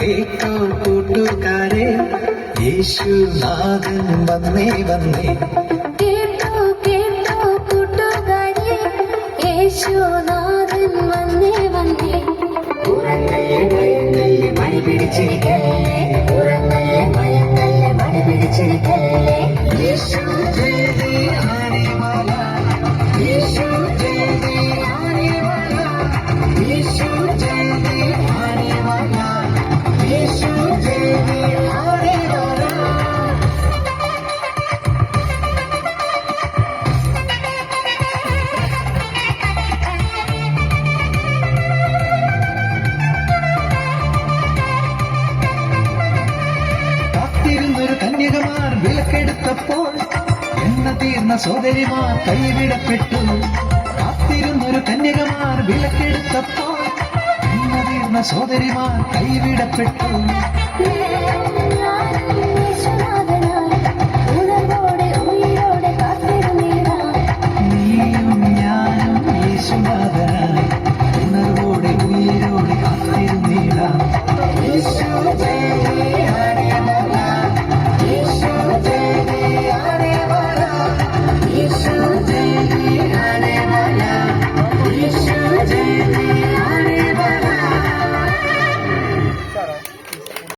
കേട്ടോ കൂട്ടുകാരെ, യേശുനാഥൻ വന്നേ വന്നേ. കേട്ടോ കേട്ടോ കൂട്ടുകാരെ, യേശുനാഥൻ വന്നേ വന്നേ. ഉറങ്ങല്ലേ ഭയങ്ങല്ലേ മണി പിടിച്ചിരിക്കല്ലേ, ഉറങ്ങല്ലേ ഭയങ്ങല്ലേ മണി പിടിച്ചിരിക്കല്ലേ. യേശു ജൽദി ആനെ വാലാ, യേശു ജൽദി ആനെ വാലാ, യേശു ജൽദി ആനെ വാലാ, യേശു ജൽദി ആനെ വാലാ. കാത്തിരുന്നൊരു കന്യകമാർ വിലക്കെടുത്തപ്പോൾ എണ്ണ തീർന്ന സോദരിമാർ കൈവിടപ്പെട്ടു. കാത്തിരുന്നൊരു കന്യകമാർ വിലക്കെടുത്തപ്പോൾ എണ്ണ തീർന്ന സോദരിമാർ കൈവിടപ്പെട്ടു. യേശുനാഥൻ